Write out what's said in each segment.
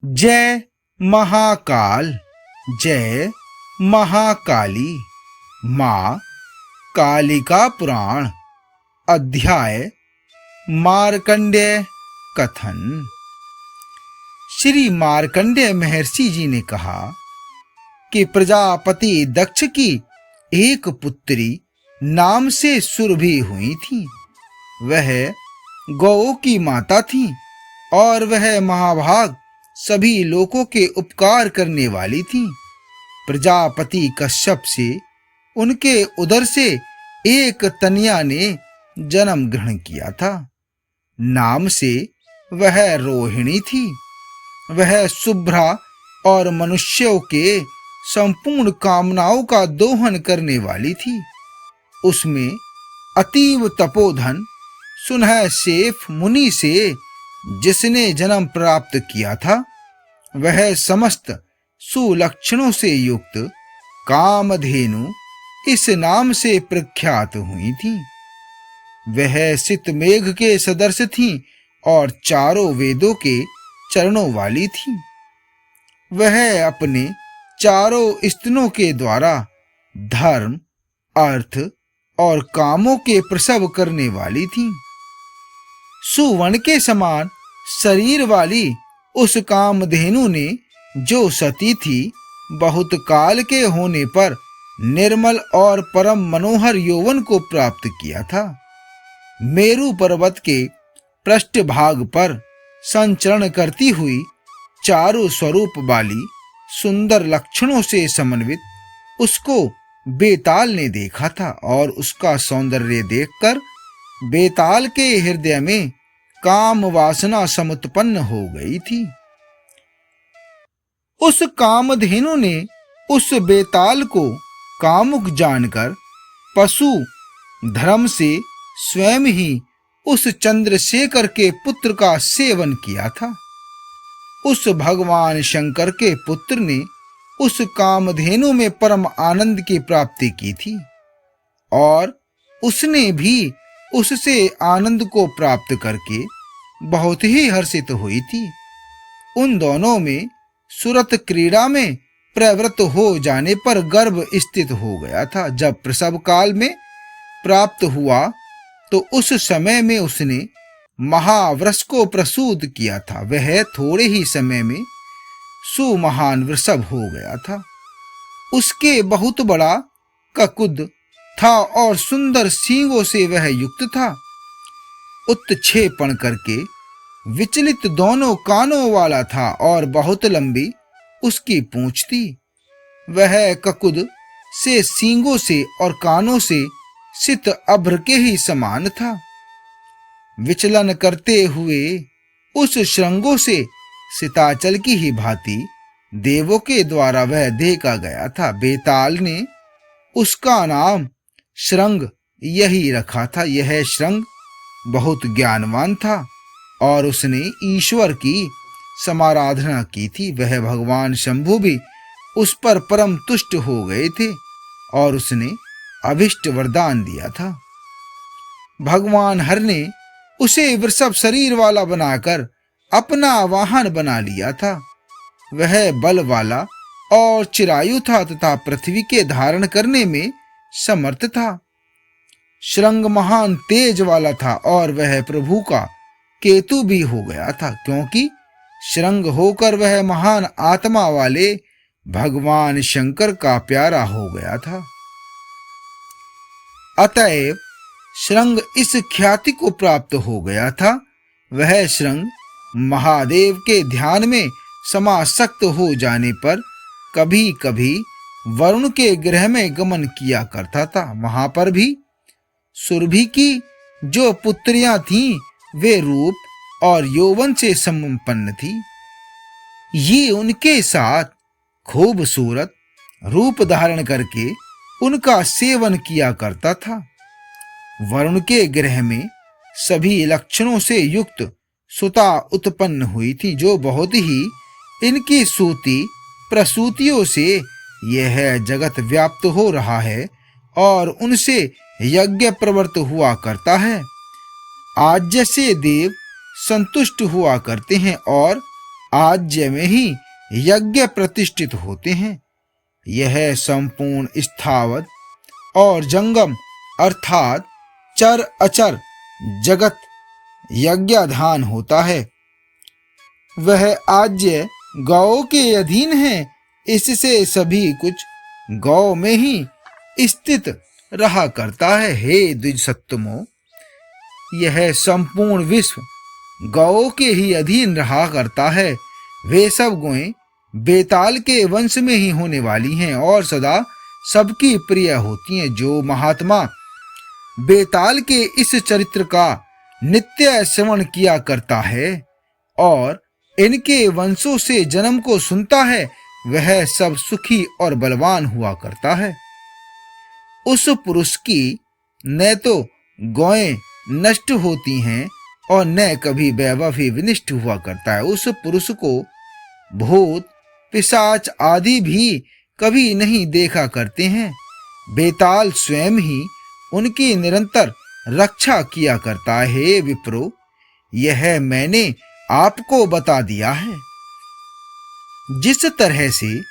जय महाकाल, जय महाकाली। माँ कालिका पुराण अध्याय मार्कंडेय कथन। श्री मार्कंडेय महर्षि जी ने कहा कि प्रजापति दक्ष की एक पुत्री नाम से सुरभि हुई थी। वह गौओं की माता थी और वह महाभाग सभी लोगों के उपकार करने वाली थी। प्रजापति कश्यप से उनके उदर से एक तनिया ने जन्म ग्रहण किया था। नाम से वह रोहिणी थी। वह शुभ्रा और मनुष्यों के संपूर्ण कामनाओं का दोहन करने वाली थी। उसमें अतीव तपोधन सुनहसेफ मुनि से जिसने जन्म प्राप्त किया था, वह समस्त सुलक्षणों से युक्त कामधेनु इस नाम से प्रख्यात हुई थी। वह सितमेघ के सदृश थी और चारों वेदों के चरणों वाली थी। वह अपने चारों स्तनों के द्वारा धर्म, अर्थ और कामों के प्रसव करने वाली थी। सुवर्ण के समान शरीर वाली उस कामधेनु ने जो सती थी, बहुत काल के होने पर निर्मल और परम मनोहर यौवन को प्राप्त किया था। मेरु पर्वत के पृष्ठभाग पर संचरण करती हुई चारु स्वरूप वाली सुंदर लक्षणों से समन्वित उसको बेताल ने देखा था और उसका सौंदर्य देखकर बेताल के हृदय में काम वासना समुत्पन्न हो गई थी। उस कामधेनु ने उस बेताल को कामुक जानकर पशु धर्म से स्वयं ही उस चंद्रशेखर के पुत्र का सेवन किया था। उस भगवान शंकर के पुत्र ने उस कामधेनु में परम आनंद की प्राप्ति की थी और उसने भी उससे आनंद को प्राप्त करके बहुत ही हर्षित हुई थी। उन दोनों में सुरत क्रीड़ा में प्रवृत्त हो जाने पर गर्भ स्थित हो गया था। जब प्रसव काल में प्राप्त हुआ तो उस समय में उसने महावृष को प्रसूत किया था। वह थोड़े ही समय में सुमहान वृषभ हो गया था। उसके बहुत बड़ा ककुद था और सुंदर सींगों से वह युक्त था। उत्क्षेपण करके विचलित दोनों कानों वाला था और बहुत लंबी उसकी पूंछ थी। वह ककुद से सींगों से और कानों से सित अभ्र के ही समान था। विचलन करते हुए उस श्रृंगों से सिताचल की ही भांति देवों के द्वारा वह देखा गया था। बेताल ने उसका नाम श्रृंग यही रखा था। यह श्रृंग बहुत ज्ञानवान था और उसने ईश्वर की समाराधना की थी। वह भगवान शंभु भी उस पर परम तुष्ट हो गए थे और उसने अभिष्ट वरदान दिया था। भगवान हर ने उसे वृषभ शरीर वाला बनाकर अपना वाहन बना लिया था। वह बल वाला और चिरायु था तथा पृथ्वी के धारण करने में समर्थ था। श्रृंग महान तेज वाला था और वह प्रभु का केतु भी हो गया था, क्योंकि श्रृंग होकर वह महान आत्मा वाले भगवान शंकर का प्यारा हो गया था। अतएव श्रृंग इस ख्याति को प्राप्त हो गया था। वह श्रृंग महादेव के ध्यान में समासक्त हो जाने पर कभी कभी वरुण के गृह में गमन किया करता था। वहां पर भी सुरभि की जो पुत्रियां थीं, वे रूप और यौवन से संपन्न थी। ये उनके साथ खूबसूरत रूप धारण करके उनका सेवन किया करता था। वरुण के गृह में सभी लक्षणों से युक्त सुता उत्पन्न हुई थी, जो बहुत ही इनकी सूती प्रसूतियों से यह जगत व्याप्त हो रहा है और उनसे यज्ञ प्रवृत्त हुआ करता है। आज जैसे देव संतुष्ट हुआ करते हैं और आज्य में ही यज्ञ प्रतिष्ठित होते हैं। यह संपूर्ण स्थावर और जंगम अर्थात चर अचर जगत यज्ञाधान होता है। वह आज्य गौ के अधीन है, इससे सभी कुछ गौ में ही स्थित रहा करता है। हे द्विजसत्तमो, यह संपूर्ण विश्व गौ के ही अधीन रहा करता है। वे सब गौएं बेताल के वंश में ही होने वाली हैं और सदा सबकी प्रिय होती हैं। जो महात्मा बेताल के इस चरित्र का नित्य श्रवण किया करता है और इनके वंशों से जन्म को सुनता है, वह सब सुखी और बलवान हुआ करता है। उस पुरुष की न तो गौएं नष्ट होती हैं और न कभी वैभव ही विनिष्ट हुआ करता है। उस पुरुष को भूत पिशाच आदि भी कभी नहीं देखा करते हैं। बेताल स्वयं ही उनकी निरंतर रक्षा किया करता है। हे विप्रो, यह मैंने आपको बता दिया है। जिस तरह से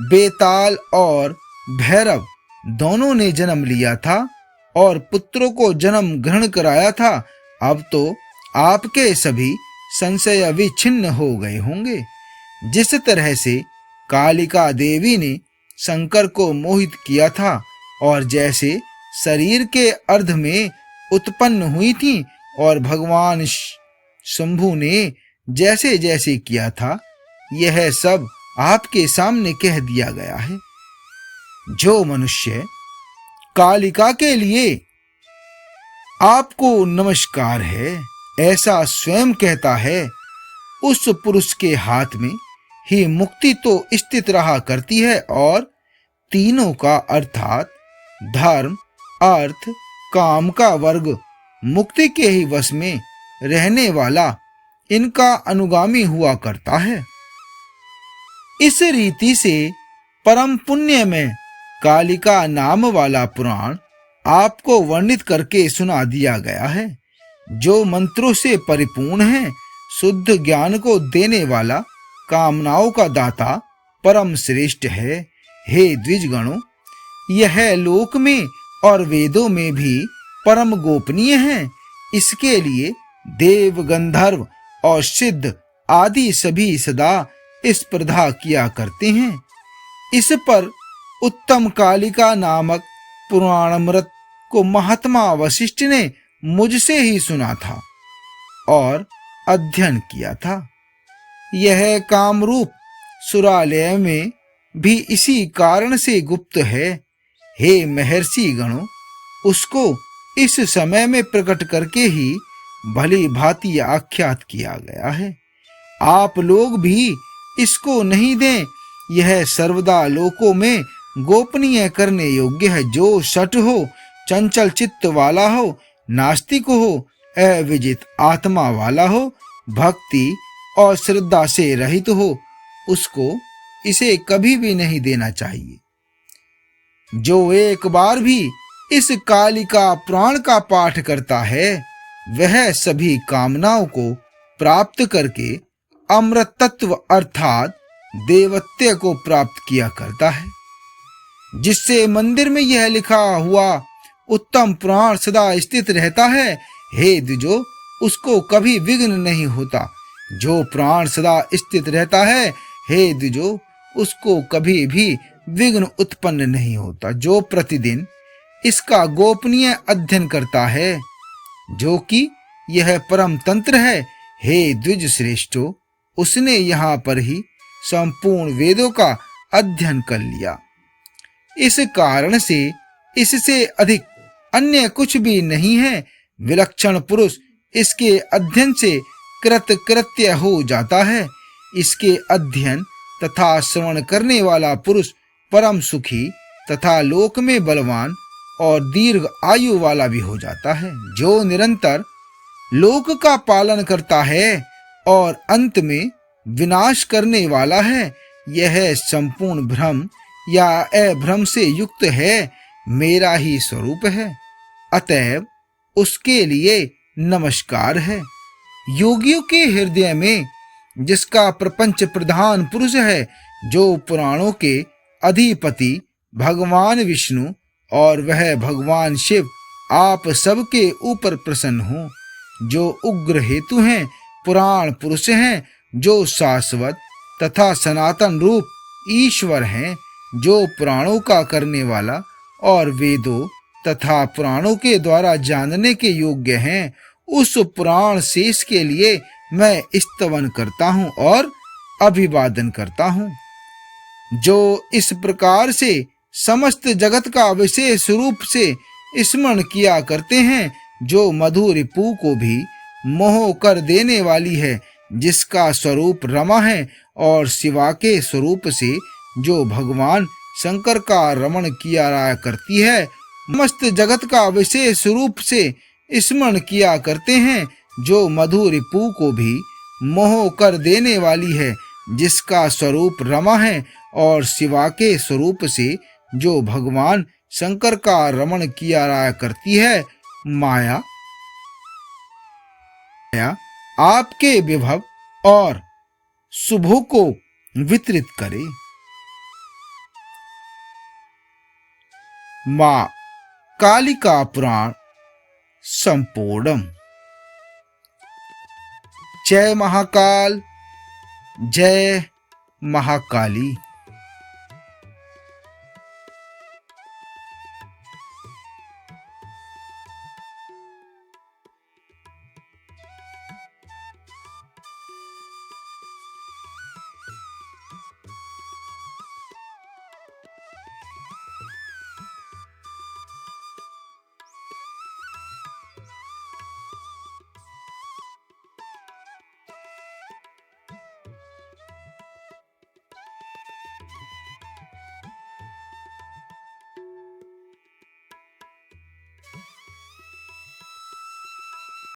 बेताल और भैरव दोनों ने जन्म लिया था और पुत्रों को जन्म ग्रहण कराया था, अब तो आपके सभी संशय विच्छिन्न हो गए होंगे। जिस तरह से कालिका देवी ने शंकर को मोहित किया था और जैसे शरीर के अर्ध में उत्पन्न हुई थी और भगवान शंभु ने जैसे जैसे किया था, यह सब आपके सामने कह दिया गया है। जो मनुष्य कालिका के लिए आपको नमस्कार है ऐसा स्वयं कहता है, उस पुरुष के हाथ में ही मुक्ति तो स्थित रहा करती है और तीनों का अर्थात धर्म अर्थ काम का वर्ग मुक्ति के ही वश में रहने वाला इनका अनुगामी हुआ करता है। इस रीति से परम पुण्य में कालिका नाम वाला पुराण आपको वर्णित करके सुना दिया गया है। जो मंत्रों से परिपूर्ण है, शुद्ध ज्ञान को देने वाला, कामनाओं का दाता, परम श्रेष्ठ है। हे द्विजगणों, यह लोक में और वेदों में भी परम गोपनीय है। इसके लिए देव गंधर्व और सिद्ध आदि सभी सदा स्पर्धा किया करते हैं। इस पर उत्तम कालिका नामक पुराणामृत को महात्मा वशिष्ठ ने मुझसे ही सुना था और अध्ययन किया था। यह कामरूप सुरालय में भी इसी कारण से गुप्त है। हे महर्षि गणों, उसको इस समय में प्रकट करके ही भली भांति आख्यात किया गया है। आप लोग भी इसको नहीं दें, यह सर्वदा लोकों में गोपनीय करने योग्य है। जो शठ हो, चंचल चित्त वाला हो, नास्तिक हो, अविजित आत्मा वाला हो, भक्ति और श्रद्धा से रहित हो, उसको इसे कभी भी नहीं देना चाहिए। जो एक बार भी इस कालिका पुराण का पाठ करता है, वह सभी कामनाओं को प्राप्त करके अमृत तत्व अर्थात देवत्व को प्राप्त किया करता है। जिससे मंदिर में यह लिखा हुआ उत्तम पुराण सदा स्थित रहता है, हे द्विजो, उसको कभी विघ्न नहीं होता। जो पुराण सदा स्थित रहता है, हे द्विजो, उसको कभी भी विघ्न उत्पन्न नहीं होता। जो प्रतिदिन इसका गोपनीय अध्ययन करता है, जो कि यह परम तंत्र है, हे द्विज श्रेष्ठो, उसने यहाँ पर ही संपूर्ण वेदों का अध्ययन कर लिया। इस कारण से इससे अधिक अन्य कुछ भी नहीं है। विलक्षण पुरुष इसके अध्ययन से कृतकृत्य हो जाता है। इसके अध्ययन तथा श्रवण करने वाला पुरुष परम सुखी तथा लोक में बलवान और दीर्घ आयु वाला भी हो जाता है। जो निरंतर लोक का पालन करता है और अंत में विनाश करने वाला है, यह संपूर्ण भ्रम या अभ्रम से युक्त है, मेरा ही स्वरूप है। अतएव उसके लिए नमस्कार है। योगियों के हृदय में जिसका प्रपंच प्रधान पुरुष है, जो पुराणों के अधिपति भगवान विष्णु और वह भगवान शिव आप सबके ऊपर प्रसन्न हो, जो उग्र हेतु हैं, पुराण पुरुष हैं, जो शाश्वत तथा सनातन रूप ईश्वर हैं, जो पुराणों का करने वाला और वेदों तथा पुराणों के द्वारा जानने के योग्य हैं, उस पुराण शेष के लिए मैं स्तवन करता हूँ और अभिवादन करता हूँ। जो इस प्रकार से समस्त जगत का विशेष रूप से स्मरण किया करते हैं, जो मधु रिपु को भी मोह कर देने वाली है, जिसका स्वरूप रमा है और शिवा के स्वरूप से जो भगवान शंकर का रमण किया करती है, समस्त जगत का विशेष रूप से स्मरण किया करते हैं, जो मधु रिपु को भी मोह कर देने वाली है, जिसका स्वरूप रमा है और शिवा के स्वरूप से जो भगवान शंकर का रमण किया करती है। माया आपके विभव और शुभों को वितरित करे। माँ कालिका पुराण संपूर्णम। जय महाकाल, जय महाकाली।